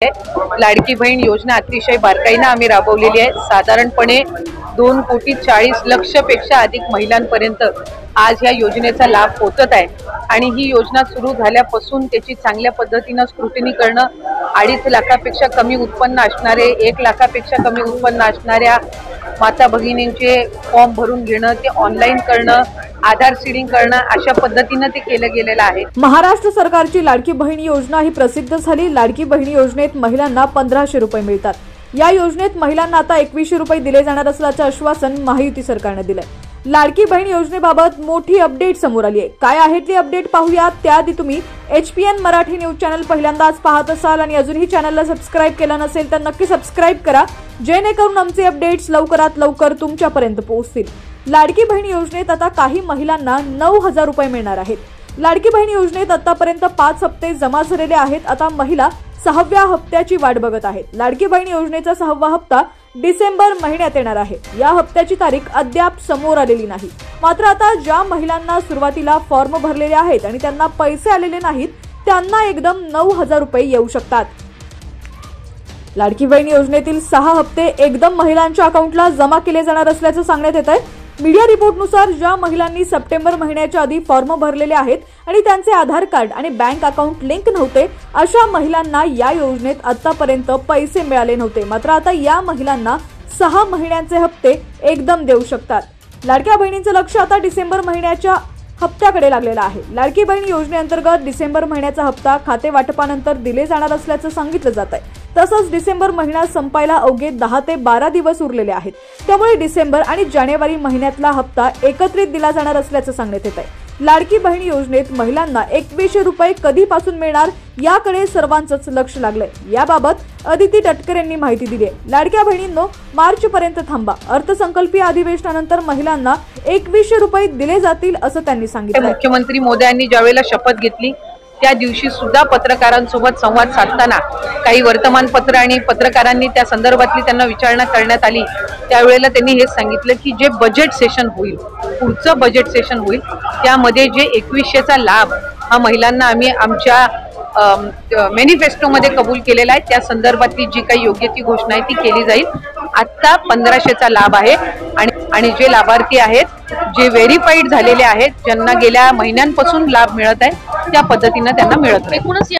लाडकी बहीण योजना अतिशय बारकाईने आम्ही राबवलेली आहे। साधारणपणे 2,40,00,000 पेक्षा अधिक महिलांपर्यंत आज या योजनेचा लाभ पोहोचत आहे आणि ही योजना सुरू झाल्यापासून त्याची चांगल्या पद्धतीने स्क्रुटिनी करणं, 2.5 लाखापेक्षा कमी उत्पन्न असणारे, 1 लाखापेक्षा कमी उत्पन्न असणाऱ्या माता भगिनींचे फॉर्म भरून घेणं, ते ऑनलाईन करणं, आधार सीडिंग करणं, अशा पद्धतीने ते केलं गेलेलं आहे। महाराष्ट्र सरकारची लाडकी बहीण योजना ही प्रसिद्ध झाली। लाडकी बहीण योजनेत महिलांना 1500 रुपये मिळतात। या योजनेत महिलांना आता 2100 रुपये दिले जाणार असल्याचं आश्वासन महायुती सरकारने दिलंय। लाडकी बहीण योजनेबाबत मोठी अपडेट समोर आली आहे। काय आहे ती अपडेट पाहूया। त्याआधी तुम्ही HPN मराठी न्यूज चॅनल पहिल्यांदाच पाहत असाल आणि अजूनही चॅनलला सबस्क्राइब केलं नसेल तर नक्की सबस्क्राइब करा, जेणेकरून आमचे अपडेट्स लवकरात लवकर तुमच्यापर्यंत पोहोचतील। लाडकी बहीण योजनेत आता काही महिलांना 9,000 रुपये मिळणार आहेत। लाडकी बहीण योजनेत आतापर्यंत 5 हप्ते जमा झालेले आहेत। आता महिला 6व्या हप्त्याची वाट बघत आहेत। लाडकी बहीण योजनेचा 6वा हप्ता डिसेंबर महिन्यात येणार आहे। या हप्त्याची तारीख अद्याप समोर आलेली नाही। मात्र आता ज्या महिलांना सुरुवातीला फॉर्म भरलेले आहेत आणि त्यांना पैसे आलेले नाहीत, त्यांना एकदम 9,000 रुपये येऊ शकतात। लाडकी बहीण योजनेतील 6 हप्ते एकदम महिलांच्या अकाउंटला जमा केले जाणार असल्याचं सांगण्यात येत आहे। मीडिया रिपोर्टनुसार ज्या महिलांनी सप्टेंबर महिन्याच्या आधी फॉर्म भरलेले आहेत आणि त्यांचे आधार कार्ड आणि बँक अकाउंट लिंक नव्हते, अशा महिलांना या योजनेत आतापर्यंत पैसे मिळाले नव्हते। मात्र आता या महिलांना 6 महिन्यांचे हप्ते एकदम देऊ शकतात। लाडक्या बहिणींचं लक्ष आता डिसेंबर महिन्याच्या हप्त्याकडे लागलेला आहे। लाडकी बहीण योजनेअंतर्गत डिसेंबर महिन्याचा हप्ता खाते वाटपानंतर दिले जाणार असल्याचं सांगितलं जात आहे। तसंच डिसेंबर महिना संपायला अवघे 10 ते 12 दिवस उरलेले आहेत। त्यामुळे डिसेंबर आणि जानेवारी महिन्यातला हप्ता एकत्रित दिला जाणार असल्याचं सांगण्यात येत आहे। लाडकी बहीण योजनेत महिलांना 2100 रुपये कधीपासून मिळणार याकडे सर्वांचंच लक्ष लागलंय। याबाबत अदिती तटकर यांनी माहिती दिली आहे। लाडक्या बहिणींनो, मार्च पर्यंत थांबा। अर्थसंकल्पीय अधिवेशनानंतर महिलांना 2100 रुपये दिले जातील असं त्यांनी सांगितलं। मुख्यमंत्री मोदयांनी ज्यावेळेला शपथ घेतली त्या दिवशी सुद्धा पत्रकारांसोबत संवाद साधताना काही वर्तमानपत्र आणि पत्रकारांनी त्या संदर्भातली त्यांना विचारणा करण्यात आली। त्यावेळेला त्यांनी हेच सांगितलं की जे बजेट सेशन होईल, पुढचं बजेट सेशन होईल, त्यामध्ये जे 2100चा लाभ हा महिलांना आम्ही आमच्या मॅनिफेस्टोमध्ये कबूल केलेला आहे, त्या संदर्भातली जी काही योग्य ती घोषणा आहे ती केली जाईल। आता 1500चा लाभ आहे आणि जे लाभार्थी आहेत, जे व्हेरीफाईड झालेले आहेत, ज्यांना गेल्या महिन्यांपासून लाभ मिळत आहे, त्या पद्धतीने त्यांना मिळत आहे।